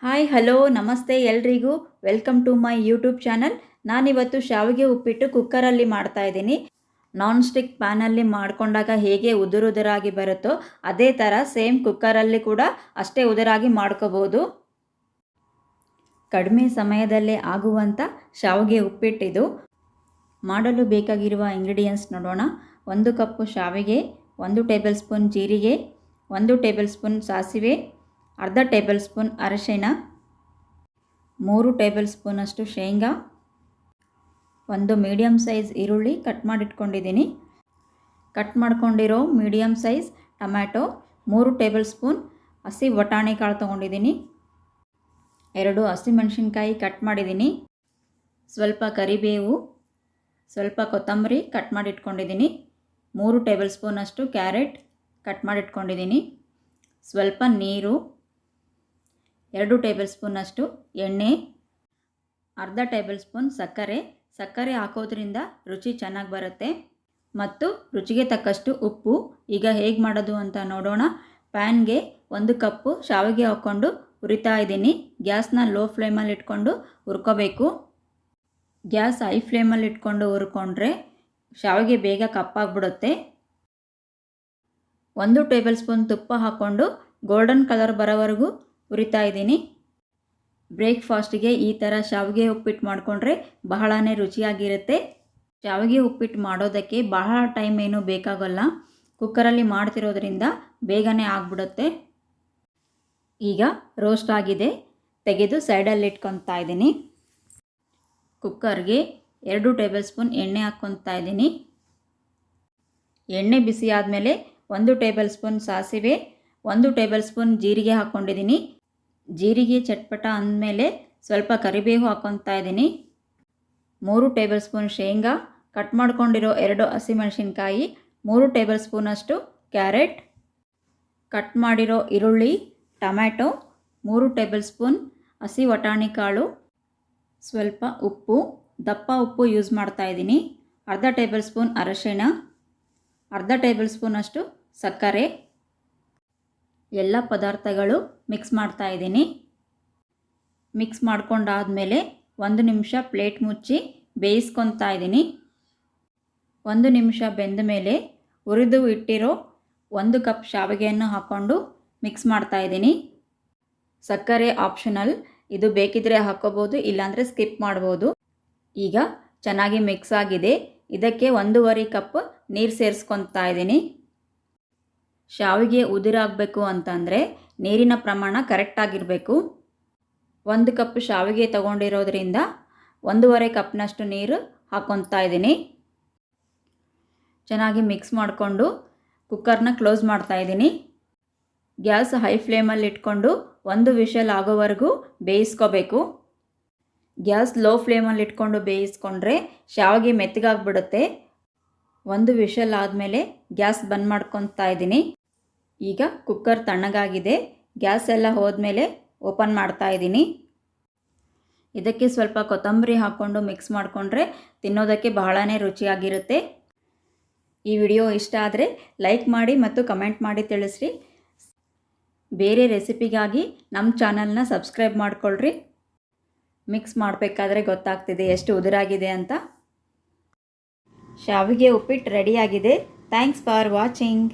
Hi hello ನಮಸ್ತೆ ಎಲ್ರಿಗೂ welcome to my YouTube channel. ನಾನಿವತ್ತು ಶಾವಿಗೆ ಉಪ್ಪಿಟ್ಟು ಕುಕ್ಕರಲ್ಲಿ ಮಾಡ್ತಾ ಇದ್ದೀನಿ. ನಾನ್ ಸ್ಟಿಕ್ ಪ್ಯಾನಲ್ಲಿ ಮಾಡಿಕೊಂಡಾಗ ಹೇಗೆ ಉದುರಾಗಿ ಬರುತ್ತೋ ಅದೇ ಥರ ಸೇಮ್ ಕುಕ್ಕರಲ್ಲಿ ಕೂಡ ಅಷ್ಟೇ ಉದುರಾಗಿ ಮಾಡ್ಕೋಬೋದು. ಕಡಿಮೆ ಸಮಯದಲ್ಲೇ ಆಗುವಂಥ ಶಾವಿಗೆ ಉಪ್ಪಿಟ್ಟಿದು. ಮಾಡಲು ಬೇಕಾಗಿರುವ ಇಂಗ್ರೀಡಿಯೆಂಟ್ಸ್ ನೋಡೋಣ. 1 ಕಪ್ ಶಾವಿಗೆ, 1 ಟೇಬಲ್ ಸ್ಪೂನ್ ಜೀರಿಗೆ, 1 ಟೇಬಲ್ ಸ್ಪೂನ್ ಸಾಸಿವೆ, ಅರ್ಧ ಟೇಬಲ್ ಸ್ಪೂನ್ ಅರಿಶಿಣ, 3 ಟೇಬಲ್ ಸ್ಪೂನಷ್ಟು ಶೇಂಗಾ, 1 ಮೀಡಿಯಮ್ ಸೈಜ್ ಈರುಳ್ಳಿ ಕಟ್ ಮಾಡಿಟ್ಕೊಂಡಿದ್ದೀನಿ, ಕಟ್ ಮಾಡ್ಕೊಂಡಿರೋ medium size tomato, 3 tablespoon ಹಸಿ ಬಟಾಣಿ ಕಾಳು ತೊಗೊಂಡಿದ್ದೀನಿ, 2 ಹಸಿಮೆಣಸಿನ್ಕಾಯಿ ಕಟ್ ಮಾಡಿದ್ದೀನಿ, ಸ್ವಲ್ಪ ಕರಿಬೇವು, ಸ್ವಲ್ಪ ಕೊತ್ತಂಬರಿ ಕಟ್ ಮಾಡಿಟ್ಕೊಂಡಿದ್ದೀನಿ, 3 ಟೇಬಲ್ ಸ್ಪೂನಷ್ಟು ಕ್ಯಾರೆಟ್ ಕಟ್ ಮಾಡಿಟ್ಕೊಂಡಿದ್ದೀನಿ, ಸ್ವಲ್ಪ ನೀರು, 2 ಟೇಬಲ್ ಸ್ಪೂನಷ್ಟು ಎಣ್ಣೆ, ಅರ್ಧ ಟೇಬಲ್ ಸ್ಪೂನ್ ಸಕ್ಕರೆ ಹಾಕೋದ್ರಿಂದ ರುಚಿ ಚೆನ್ನಾಗಿ ಬರುತ್ತೆ, ಮತ್ತು ರುಚಿಗೆ ತಕ್ಕಷ್ಟು ಉಪ್ಪು. ಈಗ ಹೇಗೆ ಮಾಡೋದು ಅಂತ ನೋಡೋಣ. ಪ್ಯಾನ್ಗೆ 1 ಕಪ್ಪು ಶಾವಿಗೆ ಹಾಕ್ಕೊಂಡು ಹುರಿತಾ ಇದ್ದೀನಿ. ಗ್ಯಾಸ್ನ ಲೋ ಫ್ಲೇಮಲ್ಲಿ ಇಟ್ಕೊಂಡು ಹುರ್ಕೋಬೇಕು. ಗ್ಯಾಸ್ ಹೈ ಫ್ಲೇಮಲ್ಲಿ ಇಟ್ಕೊಂಡು ಹುರ್ಕೊಂಡ್ರೆ ಶಾವಿಗೆ ಬೇಗ ಕಪ್ಪಾಗ್ಬಿಡುತ್ತೆ. 1 ಟೇಬಲ್ ಸ್ಪೂನ್ ತುಪ್ಪ ಹಾಕ್ಕೊಂಡು ಗೋಲ್ಡನ್ ಕಲರ್ ಬರೋವರೆಗೂ ಹುರಿತಾ ಇದ್ದೀನಿ. ಬ್ರೇಕ್ಫಾಸ್ಟಿಗೆ ಈ ಥರ ಶಾವಿಗೆ ಉಪ್ಪಿಟ್ಟು ಮಾಡಿಕೊಂಡ್ರೆ ಬಹಳನೇ ರುಚಿಯಾಗಿರುತ್ತೆ. ಶಾವಿಗೆ ಉಪ್ಪಿಟ್ಟು ಮಾಡೋದಕ್ಕೆ ಬಹಳ ಟೈಮ್ ಏನೂ ಬೇಕಾಗಲ್ಲ. ಕುಕ್ಕರಲ್ಲಿ ಮಾಡ್ತಿರೋದ್ರಿಂದ ಬೇಗನೆ ಆಗಿಬಿಡುತ್ತೆ. ಈಗ ರೋಸ್ಟ್ ಆಗಿದೆ, ತೆಗೆದು ಸೈಡಲ್ಲಿ ಇಟ್ಕೊತಾ ಇದ್ದೀನಿ. ಕುಕ್ಕರ್ಗೆ 2 ಟೇಬಲ್ ಸ್ಪೂನ್ ಎಣ್ಣೆ ಹಾಕ್ಕೊತಾ ಇದ್ದೀನಿ. ಎಣ್ಣೆ ಬಿಸಿ ಆದಮೇಲೆ 1 ಟೇಬಲ್ ಸ್ಪೂನ್ ಸಾಸಿವೆ, 1 ಟೇಬಲ್ ಸ್ಪೂನ್ ಜೀರಿಗೆ ಹಾಕ್ಕೊಂಡಿದ್ದೀನಿ. ಜೀರಿಗೆ ಚಟ್ಪಟ ಅಂದಮೇಲೆ ಸ್ವಲ್ಪ ಕರಿಬೇವು ಹಾಕ್ಕೊತಾ ಇದ್ದೀನಿ. 3 ಟೇಬಲ್ ಸ್ಪೂನ್ ಶೇಂಗಾ, ಕಟ್ ಮಾಡ್ಕೊಂಡಿರೋ 2 ಹಸಿಮೆಣಸಿನ್ಕಾಯಿ, 3 ಟೇಬಲ್ ಸ್ಪೂನಷ್ಟು ಕ್ಯಾರೆಟ್, ಕಟ್ ಮಾಡಿರೋ ಈರುಳ್ಳಿ, ಟೊಮ್ಯಾಟೊ, 3 ಟೇಬಲ್ ಸ್ಪೂನ್ ಹಸಿ ವಟಾಣಿ ಕಾಳು, ಸ್ವಲ್ಪ ಉಪ್ಪು, ದಪ್ಪ ಉಪ್ಪು ಯೂಸ್ ಮಾಡ್ತಾ ಇದ್ದೀನಿ, ಅರ್ಧ ಟೇಬಲ್ ಸ್ಪೂನ್ ಅರಿಶಿಣ, ಅರ್ಧ ಟೇಬಲ್ ಸ್ಪೂನಷ್ಟು ಸಕ್ಕರೆ. ಎಲ್ಲ ಪದಾರ್ಥಗಳು ಮಿಕ್ಸ್ ಮಾಡ್ತಾ ಇದ್ದೀನಿ. ಮಿಕ್ಸ್ ಮಾಡ್ಕೊಂಡಾದಮೇಲೆ 1 ನಿಮಿಷ ಪ್ಲೇಟ್ ಮುಚ್ಚಿ ಬೇಯಿಸ್ಕೊತಾ ಇದ್ದೀನಿ. 1 ನಿಮಿಷ ಬೆಂದ ಮೇಲೆ ಹುರಿದು ಇಟ್ಟಿರೋ 1 ಕಪ್ ಶಾವಿಗೆಯನ್ನು ಹಾಕ್ಕೊಂಡು ಮಿಕ್ಸ್ ಮಾಡ್ತಾ ಇದ್ದೀನಿ. ಸಕ್ಕರೆ ಆಪ್ಷನಲ್, ಇದು ಬೇಕಿದ್ರೆ ಹಾಕ್ಕೋಬೋದು, ಇಲ್ಲಾಂದರೆ ಸ್ಕಿಪ್ ಮಾಡ್ಬೋದು. ಈಗ ಚೆನ್ನಾಗಿ ಮಿಕ್ಸ್ ಆಗಿದೆ. ಇದಕ್ಕೆ 1.5 ಕಪ್ ನೀರು ಸೇರಿಸ್ಕೊತಾ ಇದ್ದೀನಿ. ಶಾವಿಗೆ ಉದುರಾಗಬೇಕು ಅಂತಂದರೆ ನೀರಿನ ಪ್ರಮಾಣ ಕರೆಕ್ಟಾಗಿರಬೇಕು. 1 ಕಪ್ ಶಾವಿಗೆ ತೊಗೊಂಡಿರೋದ್ರಿಂದ 1.5 ಕಪ್ನಷ್ಟು ನೀರು ಹಾಕ್ಕೊತಾ ಇದ್ದೀನಿ. ಚೆನ್ನಾಗಿ ಮಿಕ್ಸ್ ಮಾಡಿಕೊಂಡು ಕುಕ್ಕರ್ನ ಕ್ಲೋಸ್ ಮಾಡ್ತಾ ಇದ್ದೀನಿ. ಗ್ಯಾಸ್ ಹೈ ಫ್ಲೇಮಲ್ಲಿ ಇಟ್ಕೊಂಡು 1 ವಿಷಲ್ ಆಗೋವರೆಗೂ ಬೇಯಿಸ್ಕೋಬೇಕು. ಗ್ಯಾಸ್ ಲೋ ಫ್ಲೇಮಲ್ಲಿ ಇಟ್ಕೊಂಡು ಬೇಯಿಸ್ಕೊಂಡ್ರೆ ಶಾವಿಗೆ ಮೆತ್ತಗಾಗ್ಬಿಡುತ್ತೆ. 1 ವಿಷಲ್ ಆದಮೇಲೆ ಗ್ಯಾಸ್ ಬಂದ್ ಮಾಡ್ಕೊತಾ ಇದ್ದೀನಿ. ಈಗ ಕುಕ್ಕರ್ ತಣ್ಣಗಾಗಿದೆ. ಗ್ಯಾಸ್ ಎಲ್ಲ ಹೋದ್ಮೇಲೆ ಓಪನ್ ಮಾಡ್ತಾ ಇದ್ದೀನಿ. ಇದಕ್ಕೆ ಸ್ವಲ್ಪ ಕೊತ್ತಂಬರಿ ಹಾಕ್ಕೊಂಡು ಮಿಕ್ಸ್ ಮಾಡಿಕೊಂಡ್ರೆ ತಿನ್ನೋದಕ್ಕೆ ಬಹಳನೇ ರುಚಿಯಾಗಿರುತ್ತೆ. ಈ ವಿಡಿಯೋ ಇಷ್ಟ ಆದರೆ ಲೈಕ್ ಮಾಡಿ ಮತ್ತು ಕಮೆಂಟ್ ಮಾಡಿ ತಿಳಿಸ್ರಿ. ಬೇರೆ ರೆಸಿಪಿಗಾಗಿ ನಮ್ಮ ಚಾನಲ್ನ ಸಬ್ಸ್ಕ್ರೈಬ್ ಮಾಡ್ಕೊಳ್ರಿ. ಮಿಕ್ಸ್ ಮಾಡಬೇಕಾದ್ರೆ ಗೊತ್ತಾಗ್ತಿದೆ ಎಷ್ಟು ಉದುರಾಗಿದೆ ಅಂತ. ಶಾವಿಗೆ ಉಪ್ಪಿಟ್ಟು ರೆಡಿಯಾಗಿದೆ. Thanks for watching.